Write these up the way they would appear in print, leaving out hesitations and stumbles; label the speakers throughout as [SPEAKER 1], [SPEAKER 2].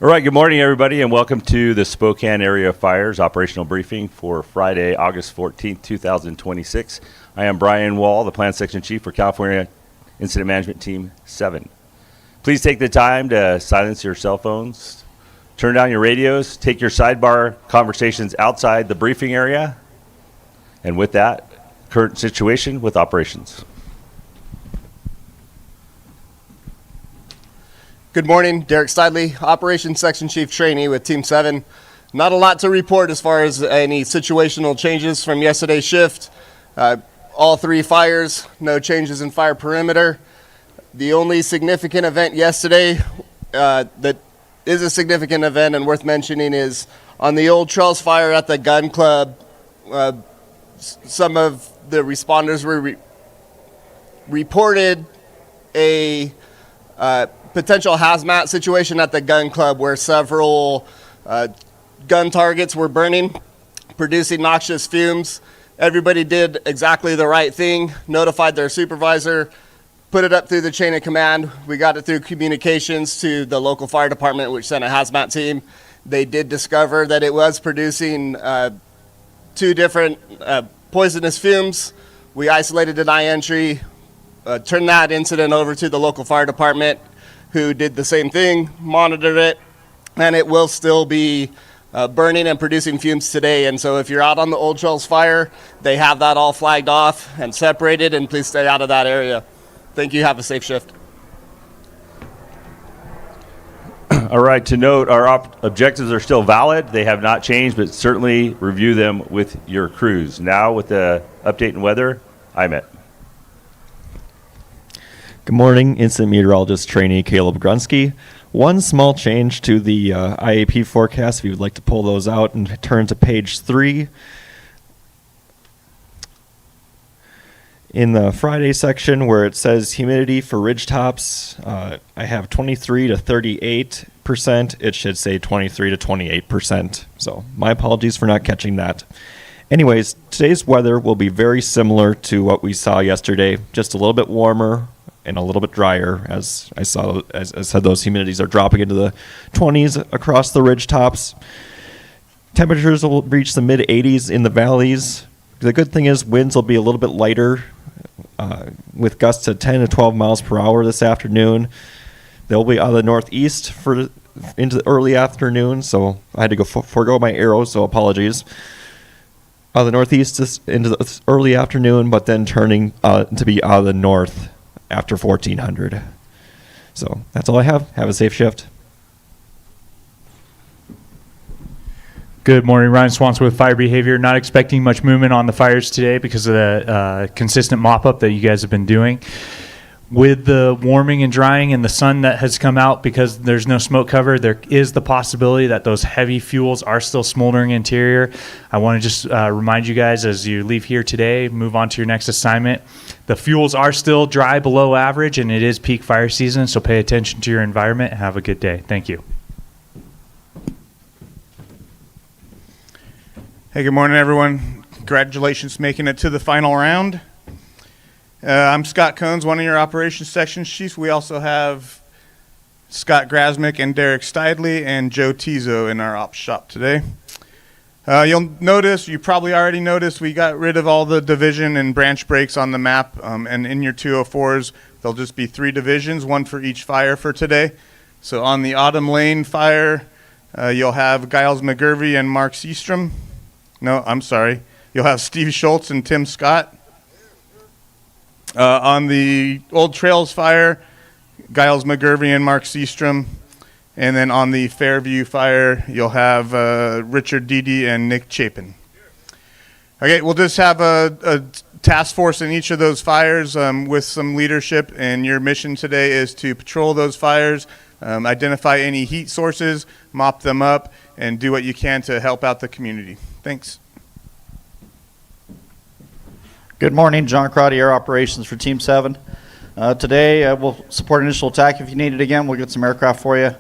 [SPEAKER 1] All right, good morning, everybody, and welcome to the Spokane Area Fires operational briefing for Friday, August 14th, 2026. I am Brian Wall, the Plant Section Chief for California Incident Management Team 7. Please take the time to silence your cell phones, turn down your radios, take your sidebar conversations outside the briefing area, and with that, current situation with operations.
[SPEAKER 2] Good morning, Derek Stidley, Operations Section Chief Trainee with Team 7. Not a lot to report as far as any situational changes from yesterday's shift. All three fires, no changes in fire perimeter. The only significant event yesterday that is a significant event and worth mentioning is on the Old Trails fire at the gun club. Some of the responders were reported a potential hazmat situation at the gun club where several gun targets were burning, producing noxious fumes. Everybody did exactly the right thing, notified their supervisor, put it up through the chain of command. We got it through communications to the local fire department, which sent a hazmat team. They did discover that it was producing two different poisonous fumes. We isolated deny entry, turned that incident over to the local fire department, who did the same thing, monitored it, and it will still be burning and producing fumes today. And so if you're out on the Old Trails fire, they have that all flagged off and separated, and please stay out of that area. Thank you. Have a safe shift.
[SPEAKER 1] All right, to note, our objectives are still valid. They have not changed, but certainly review them with your crews. Now with the update in weather, I'm it.
[SPEAKER 3] Good morning, Incident Meteorologist Trainee Caleb Grunsky. One small change to the IAP forecast, if you would like to pull those out and turn to page 3. In the Friday section where it says humidity for ridgetops, I have 23 to 38%. It should say 23 to 28%. So my apologies for not catching that. Anyways, today's weather will be very similar to what we saw yesterday, just a little bit warmer and a little bit drier. As I said, those humidities are dropping into the 20s across the ridge tops. Temperatures will reach the mid-80s in the valleys. The good thing is winds will be a little bit lighter with gusts of 10 to 12 miles per hour this afternoon. They'll be out of the northeast into the early afternoon, so I had to go forego my arrows, so apologies. Out of the northeast into the early afternoon, but then turning to be out of the north after 1400. So that's all I have. Have a safe shift.
[SPEAKER 4] Good morning, Ryan Swanson with Fire Behavior. Not expecting much movement on the fires today because of the consistent mop-up that you guys have been doing. With the warming and drying and the sun that has come out, because there's no smoke cover, there is the possibility that those heavy fuels are still smoldering interior. I want to just remind you guys as you leave here today, move on to your next assignment. The fuels are still dry below average, and it is peak fire season, so pay attention to your environment and have a good day. Thank you.
[SPEAKER 5] Hey, good morning, everyone. Congratulations making it to the final round. I'm Scott Cones, one of your operations section chiefs. We also have Scott Grasmick and Derek Stidley and Joe Tizo in our ops shop today. You'll notice, you probably already noticed, we got rid of all the division and branch breaks on the map, and in your 204s, there'll just be 3 divisions, one for each fire for today. So on the Autumn Lane fire, you'll have Giles McGurvey and Mark Seastrom. No, I'm sorry. You'll have Steve Schultz and Tim Scott. On the Old Trails fire, Giles McGurvey and Mark Seastrom. And then on the Fairview fire, you'll have Richard Deedy and Nick Chapin. Okay, we'll just have a task force in each of those fires with some leadership, and your mission today is to patrol those fires, identify any heat sources, mop them up, and do what you can to help out the community. Thanks.
[SPEAKER 6] Good morning, John Crotty, Air Operations for Team 7. Today we'll support initial attack if you need it again. We'll get some aircraft for you.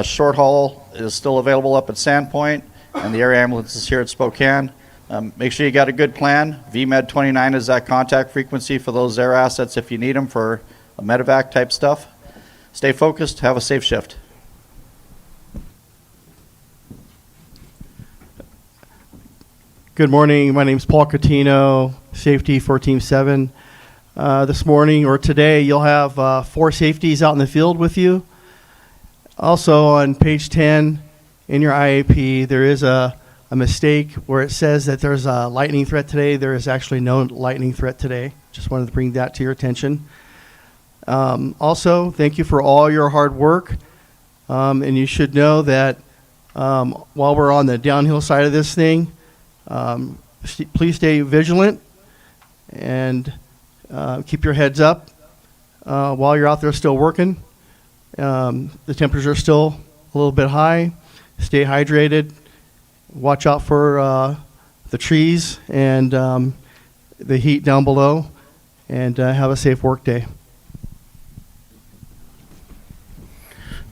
[SPEAKER 6] Short haul is still available up at Sandpoint, and the air ambulance is here at Spokane. Make sure you got a good plan. VMed 29 is that contact frequency for those air assets if you need them for a medevac type stuff. Stay focused. Have a safe shift.
[SPEAKER 7] Good morning. My name is Paul Catino, safety for Team 7. This morning or today, you'll have 4 safeties out in the field with you. Also, on page 10 in your IAP, there is a mistake where it says that there's a lightning threat today. There is actually no lightning threat today. Just wanted to bring that to your attention. Also, thank you for all your hard work. And you should know that while we're on the downhill side of this thing, please stay vigilant and keep your heads up while you're out there still working. The temperatures are still a little bit high. Stay hydrated. Watch out for the trees and the heat down below. And have a safe work day.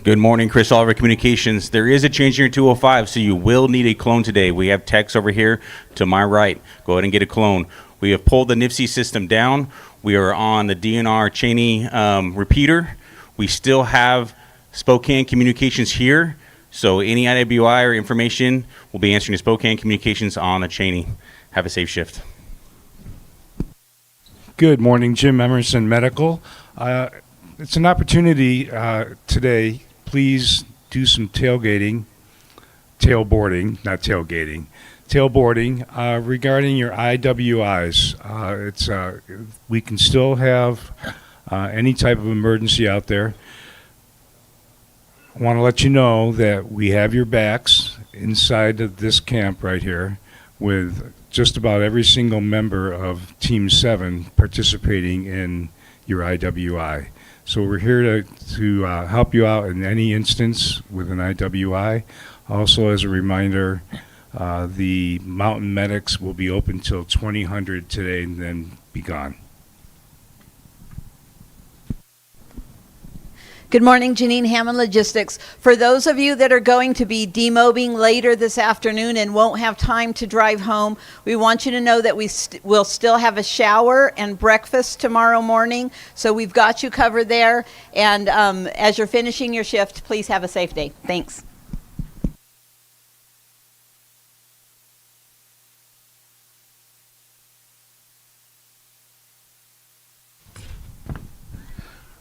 [SPEAKER 8] Good morning, Chris Oliver Communications. There is a change here in 205, so you will need a clone today. We have techs over here to my right. Go ahead and get a clone. We have pulled the NIFC system down. We are on the DNR Cheney repeater. We still have Spokane Communications here, so any IWI or information will be answering to Spokane Communications on the Cheney. Have a safe shift.
[SPEAKER 9] Good morning, Jim Emerson Medical. It's an opportunity today. Please do some tailboarding regarding your IWIs. We can still have any type of emergency out there. I want to let you know that we have your backs inside of this camp right here with just about every single member of Team 7 participating in your IWI. So we're here to help you out in any instance with an IWI. Also, as a reminder, the mountain medics will be open till 2000 today and then be gone.
[SPEAKER 10] Good morning, Janine Hammond Logistics. For those of you that are going to be demobbing later this afternoon and won't have time to drive home, we want you to know that we will still have a shower and breakfast tomorrow morning. So we've got you covered there. And as you're finishing your shift, please have a safe day. Thanks.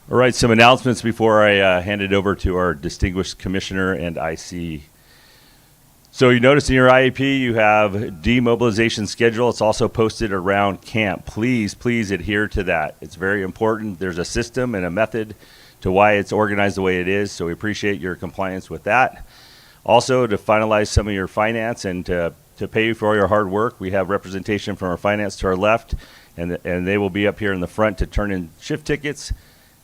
[SPEAKER 1] All right, some announcements before I hand it over to our distinguished commissioner and IC. So you notice in your IEP you have demobilization schedule. It's also posted around camp. Please adhere to that. It's very important. There's a system and a method to why it's organized the way it is, so we appreciate your compliance with that. Also, to finalize some of your finance and to pay you for all your hard work, we have representation from our finance to our left, and they will be up here in the front to turn in shift tickets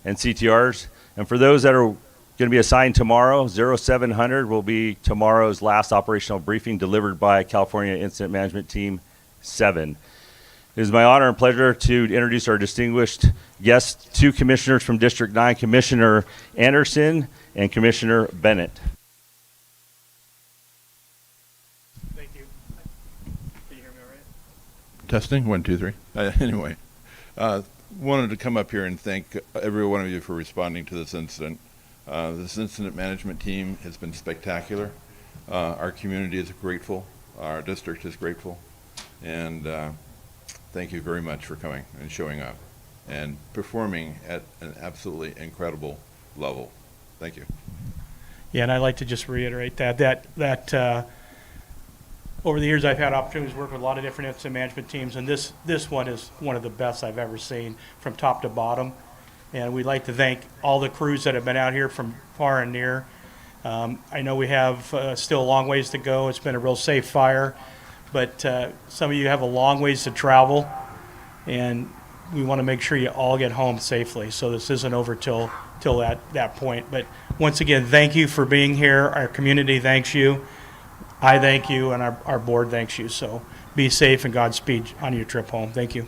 [SPEAKER 1] and CTRs. And for those that are going to be assigned tomorrow, 0700 will be tomorrow's last operational briefing delivered by California Incident Management Team 7. It is my honor and pleasure to introduce our distinguished guests, 2 commissioners from District 9, Commissioner Anderson and Commissioner Bennett.
[SPEAKER 11] Thank you. Can you hear me all right? Testing, 1, 2, 3. Anyway, wanted to come up here and thank every one of you for responding to this incident. This incident management team has been spectacular. Our community is grateful. Our district is grateful. And thank you very much for coming and showing up and performing at an absolutely incredible level. Thank you.
[SPEAKER 12] Yeah, and I'd like to just reiterate that over the years I've had opportunities to work with a lot of different incident management teams, and this one is one of the best I've ever seen from top to bottom. And we'd like to thank all the crews that have been out here from far and near. I know we have still a long ways to go. It's been a real safe fire, but some of you have a long ways to travel, and we want to make sure you all get home safely. So this isn't over till that point. But once again, thank you for being here. Our community thanks you. I thank you, and our board thanks you. So be safe and Godspeed on your trip home. Thank you.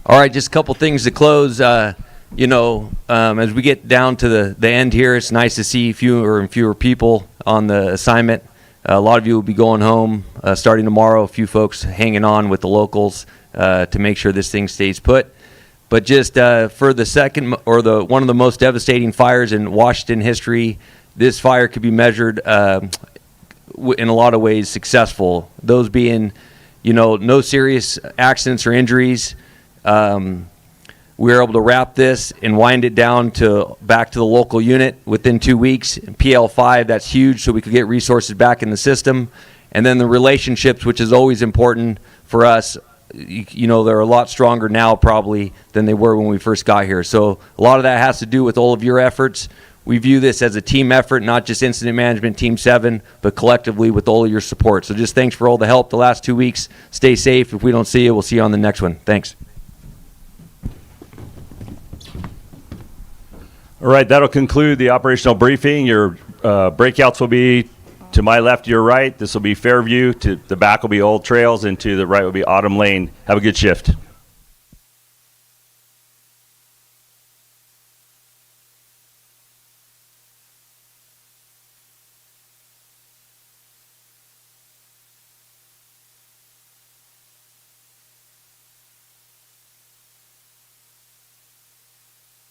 [SPEAKER 13] All right, just a couple things to close. As we get down to the end here, it's nice to see fewer and fewer people on the assignment. A lot of you will be going home starting tomorrow. A few folks hanging on with the locals to make sure this thing stays put. But just for the second or the one of the most devastating fires in Washington history, this fire could be measured in a lot of ways successful. Those being, no serious accidents or injuries. We were able to wrap this and wind it down back to the local unit within 2 weeks. PL5, that's huge, so we could get resources back in the system. And then the relationships, which is always important for us, they're a lot stronger now probably than they were when we first got here. So a lot of that has to do with all of your efforts. We view this as a team effort, not just Incident Management Team 7, but collectively with all of your support. So just thanks for all the help the last 2 weeks. Stay safe. If we don't see you, we'll see you on the next one. Thanks.
[SPEAKER 1] All right, that'll conclude the operational briefing. Your breakouts will be to my left, your right. This will be Fairview. To the back will be Old Trails, and to the right will be Autumn Lane. Have a good shift.